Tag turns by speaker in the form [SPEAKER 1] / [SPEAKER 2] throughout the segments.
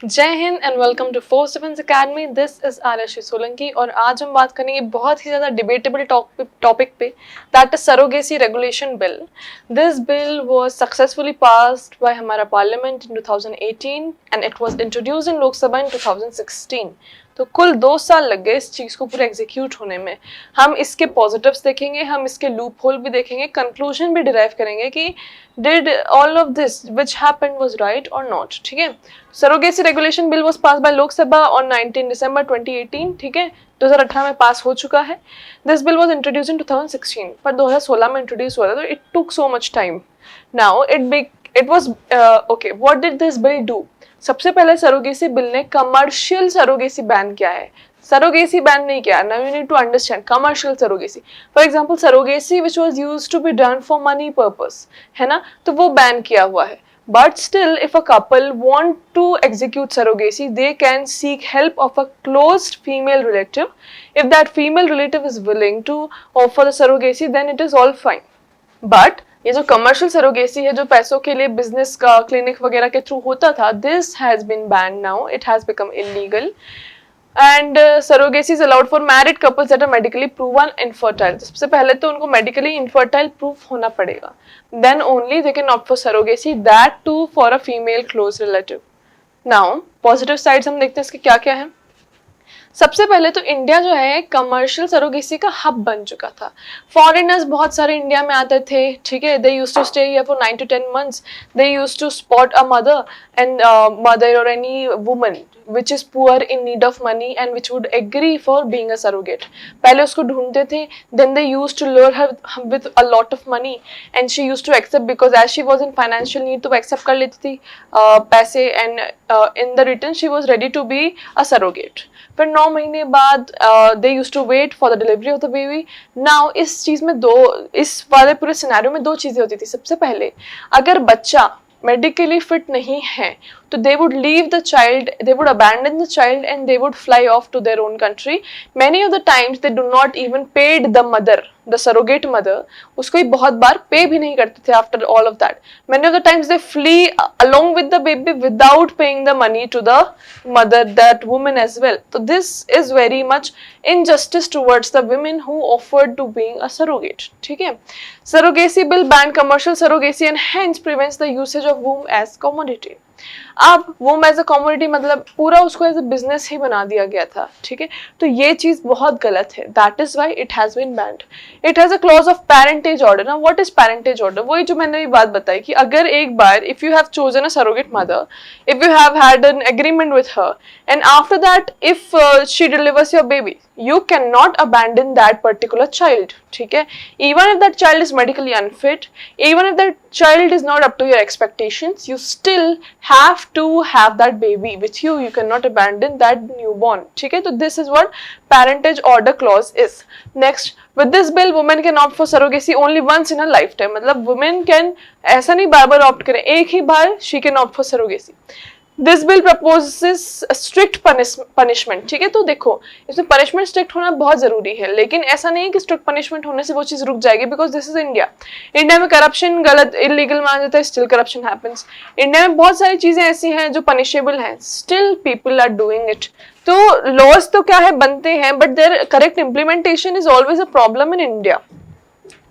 [SPEAKER 1] जय Hind and welcome to four sevens academy. This is Aarshi Solanki और आज हम बात करेंगे बहुत ही ज़्यादा डिबेटेबल टॉपिक पे, that is surrogacy regulation bill. This bill was successfully passed by हमारा parliament in 2018 and it was introduced in Lok Sabha in 2016। तो कुल 2 साल लग गए इस चीज़ को पूरा एग्जीक्यूट होने में। हम इसके पॉजिटिव्स देखेंगे, हम इसके लूप होल भी देखेंगे, कंक्लूजन भी डिराइव करेंगे कि did all of this which happened was right और नॉट। ठीक है, surrogacy regulation bill was pass by Lok Sabha on 19 December 2018। ठीक है, 2018 में पास हो चुका है। This bill was introduce in 2016, पर 2016 में इंट्रोड्यूस हुआ था, तो it took so much time. Now it was okay, what did this bill do? सबसे पहले सरोगेसी बिल ने कमर्शियल सरोगेसी बैन किया है, सरोगेसी बैन नहीं किया। Now you need to understand commercial surrogacy. For example surrogacy which was used to be done for money purpose, है ना, तो वो बैन किया हुआ है। But still, if a couple want to execute surrogacy, they can seek help of a closed female relative. If that female relative is willing to offer the surrogacy, then it is all fine. But ये जो commercial surrogacy है, जो पैसों के लिए business का clinic वगैरह के थ्रू होता था, this has been banned now, it has become illegal. And surrogacy is allowed for married couples that are medically proven infertile. सबसे पहले तो उनको मेडिकली इनफर्टाइल प्रूफ होना पड़ेगा, then only they can opt for surrogacy, that too for a female close relative. Now positive sides हम देखते हैं इसके क्या क्या है। सबसे पहले तो इंडिया जो है कमर्शियल सरोगेसी का हब बन चुका था। फॉरेनर्स बहुत सारे इंडिया में आते थे, ठीक है, they used to stay here for 9 to 10 months. They used to spot a mother and mother or any woman which is poor in need of money and which would agree for being a surrogate. पहले उसको ढूंढते थे, then they used to lure her with a lot of money and she used to accept because as she was in financial need तो वो accept कर लेती थी पैसे, and in the return she was ready to be a surrogate. फिर 9 महीने बाद they used to wait for the delivery of the baby. Now इस चीज़ में इस वाले पूरे सिनेरियो में 2 चीज़ें होती थी। सबसे पहले अगर बच्चा मेडिकली फिट नहीं है तो they would leave the child, they would abandon the child and they would fly off to their own country. Many of the times they do not even paid the mother, the surrogate mother, उसको ही बहुत बार पे भी नहीं करते थे after all of that. Many of the times they flee along with the baby without paying the money to the mother, that woman as well. So this is very much injustice towards the women who offered to being a surrogate. ठीक है, surrogacy bill ban commercial surrogacy and hence prevents the usage of womb as commodity. अब वुम as a commodity मतलब पूरा उसको as a business ही बना दिया गया था। ठीक है, तो ये चीज बहुत गलत है, that is why it has been banned. It has a clause of parentage order. ना व्हाट इज पेरेंटेज ऑर्डर? वही जो मैंने बात बताई कि अगर एक बार if you have chosen a surrogate mother, if you have had an agreement with her and after that if she delivers your baby, you cannot abandon that particular child. ठीक है, even if that child is medically unfit, even if that child is not up to your expectations, you still have to have that baby with you. You cannot abandon that newborn. ठीक है, तो this is what parentage order clause is. Next, with this bill women can opt for surrogacy only once in a lifetime. मतलब women can ऐसा नहीं बार बार opt करें, एक ही बार she can opt for surrogacy. This bill proposes strict punishment. ठीक है, तो देखो इसमें पनिशमेंट स्ट्रिक्ट होना बहुत जरूरी है, लेकिन ऐसा नहीं है कि स्ट्रिक्ट पनिशमेंट होने से वो चीज रुक जाएगी, because this is India. India में करप्शन गलत इलीगल माना जाता है, स्टिल करप्शन हैपेंस। इंडिया में बहुत सारी चीजें ऐसी हैं जो पनिशेबल हैं, still people are doing it. तो लॉज तो क्या है बनते हैं, but their correct implementation is always a problem in India.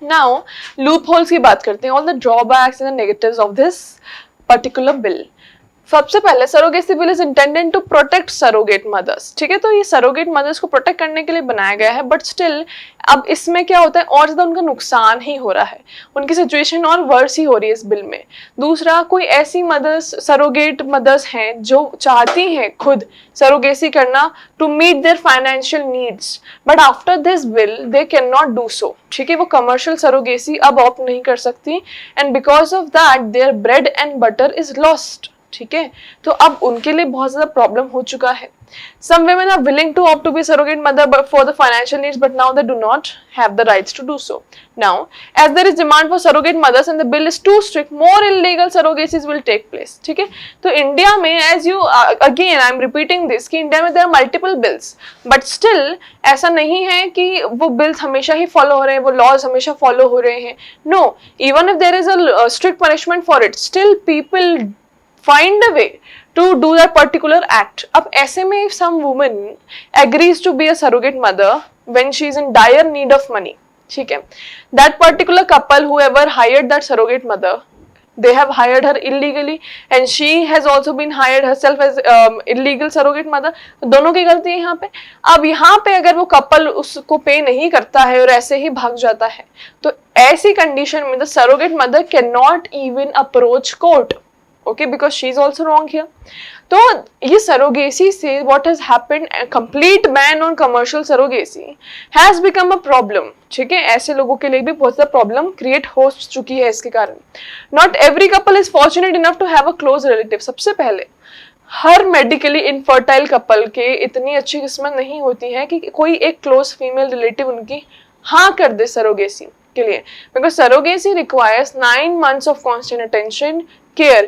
[SPEAKER 1] Now loopholes की बात करते हैं, all the drawbacks and the negatives of this particular bill. सबसे पहले surrogacy bill is intended to protect surrogate mothers. ठीक है, तो ये सरोगेट मदर्स को प्रोटेक्ट करने के लिए बनाया गया है, बट स्टिल अब इसमें क्या होता है और ज्यादा उनका नुकसान ही हो रहा है, उनकी सिचुएशन और वर्स ही हो रही है इस बिल में। दूसरा, कोई ऐसी मदर्स सरोगेट मदर्स हैं जो चाहती हैं खुद सरोगेसी करना to meet their financial needs, but after this bill they can not do so. ठीक है, वो कमर्शियल सरोगेसी अब ऑप्ट नहीं कर सकती and because of that their bread and butter is lost. ठीक है, तो अब उनके लिए बहुत ज्यादा प्रॉब्लम हो चुका है। Some women are willing to opt to be surrogate mother for the financial needs, but now they do not have the rights to do so. Now, as there is demand for surrogate mothers and the bill is too strict, more illegal surrogacies will take place. ठीक है, तो India में as you again I am repeating this कि India में there are multiple bills, but still ऐसा नहीं है कि वो bills हमेशा ही follow हो रहे हैं, वो laws हमेशा follow हो रहे हैं. No, even if there is a strict punishment for it, still people find a way to do that particular act. अब ऐसे में if some woman agrees to be a surrogate mother when she is in dire need of money, ठीक है, that particular couple whoever hired that surrogate mother, they have hired her illegally and she has also been hired herself as illegal surrogate mother. दोनों की गलती है यहाँ पे. अब यहाँ पे अगर वो कपल उसको पे नहीं करता है और ऐसे ही भाग जाता है, तो ऐसी कंडीशन में the surrogate mother cannot even approach court, okay, because she is also wrong here. तो ये सरोगेसी से what has happened, a complete ban on commercial surrogacy has become a problem. ठीक है, ऐसे लोगों के लिए भी बहुत सा प्रॉब्लम क्रिएट हो चुकी है इसके कारण. Not every couple is fortunate enough to have a close relative. सबसे पहले हर मेडिकली इनफर्टाइल कपल के इतनी अच्छी किस्मत नहीं होती है कि कोई एक क्लोज फीमेल रिलेटिव उनकी हाँ कर दे सरोगेसी के लिए, because surrogacy requires 9 months of constant attention, care.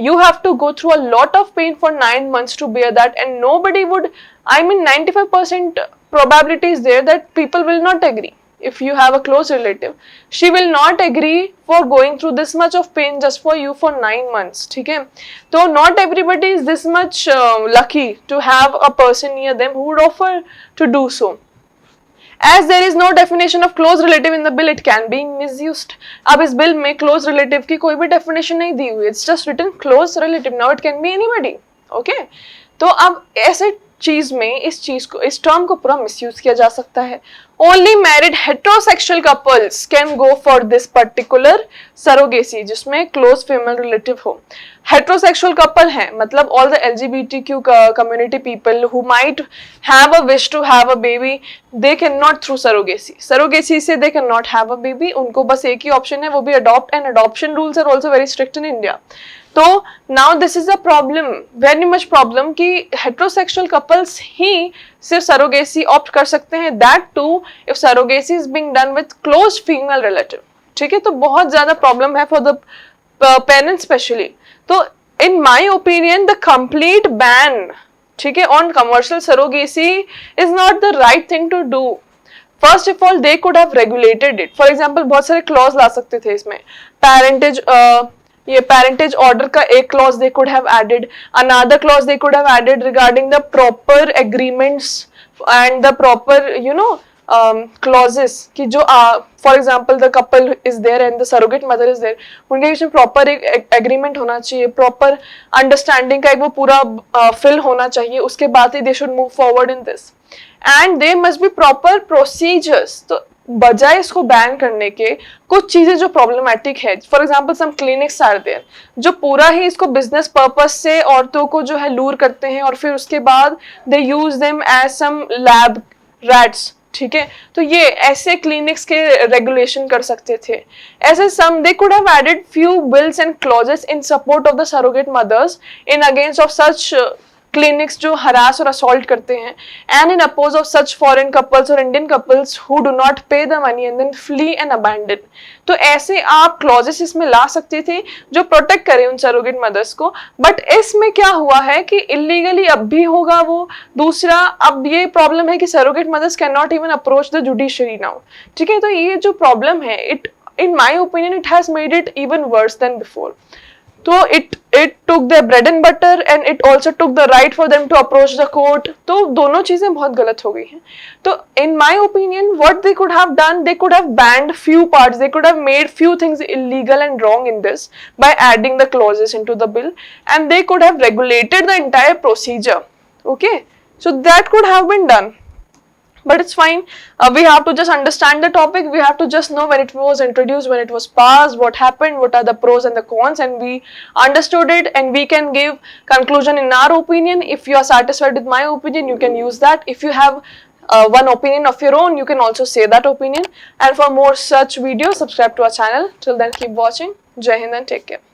[SPEAKER 1] You have to go through a lot of pain for 9 months to bear that, and nobody would, I mean 95% probability is there that people will not agree. If you have a close relative, she will not agree for going through this much of pain just for you for 9 months. ठीक है, तो not everybody is this much lucky to have a person near them who would offer to do so. As there is no definition of close relative in the bill, it can be misused. अब इस bill में close relative की कोई भी definition नहीं दी हुई. It's just written close relative. Now it can be anybody. Okay? तो अब ऐसे चीज में इस टर्म को पूरा मिसयूज किया जा सकता है. Only married heterosexual couples can go for this particular surrogacy जिसमें क्लोज फीमेल रिलेटिव हो. हेट्रोसेक्सुअल कपल है मतलब all the LGBTQ community people who might have a wish to have a baby, they can not through surrogacy से they can not have a baby. उनको बस एक ही option है, वो भी adopt, and adoption rules are also very strict in India. तो now this is a problem, very much problem कि हेट्रोसेक्सुअल कपल्स ही सिर्फ सरोगेसी ऑप्ट कर सकते हैं, that too if surrogacy is being done with close female relative. ठीक है, तो बहुत ज्यादा प्रॉब्लम है फॉर द पेरेंट्स स्पेशली. तो in my opinion the complete ban, ठीक है, on commercial surrogacy is not the right thing to do. First of all they could have regulated it. For example बहुत सारे clause ला सकते थे इसमें. parentage order का एक clause they could have added, another clause they could have added regarding the proper agreements and the proper clauses कि जो for example the couple is there and the surrogate mother is there, उनके बीच में proper एक agreement होना चाहिए, proper understanding का एक वो पूरा fill होना चाहिए, उसके बाद ही they should move forward in this, and there must be proper procedures. तो बजाय इसको बैन करने के कुछ चीजें जो प्रॉब्लमेटिक है, for example some clinics are there जो पूरा ही इसको बिजनेस पर्पस से औरतों को जो है लूर करते हैं और फिर उसके बाद दे यूज देम एज सम लैब रैट्स. ठीक है, तो ये ऐसे क्लिनिक्स के रेगुलेशन कर सकते थे. ऐसे some they could have added few bills and clauses in support of the surrogate mothers in against of such clinics जो हरास और असॉल्ट करते हैं, and in oppose of such foreign couples और Indian couples who do not pay the money and then flee and abandon. तो ऐसे आप clauses इसमें ला सकते थे जो प्रोटेक्ट करें उन सरोगेट मदर्स को. बट इसमें क्या हुआ है कि इलीगली अब भी होगा वो. दूसरा, अब ये प्रॉब्लम है कि surrogate mothers can not even approach the judiciary now. ठीक है, तो ये जो प्रॉब्लम है, it in my opinion it has made it even worse than before. तो it took their bread and butter and it also took the right for them to approach the court. तो दोनों चीजें बहुत गलत हो गई हैं. तो in my opinion what they could have done, they could have banned few parts, they could have made few things illegal and wrong in this by adding the clauses into the bill, and they could have regulated the entire procedure. Okay, so that could have been done. But it's fine. We have to just understand the topic. We have to just know when it was introduced, when it was passed, what happened, what are the pros and the cons, and we understood it, and we can give conclusion in our opinion. If you are satisfied with my opinion, you can use that. If you have one opinion of your own, you can also say that opinion. And for more such videos, subscribe to our channel. Till then, keep watching. Jai Hind and take care.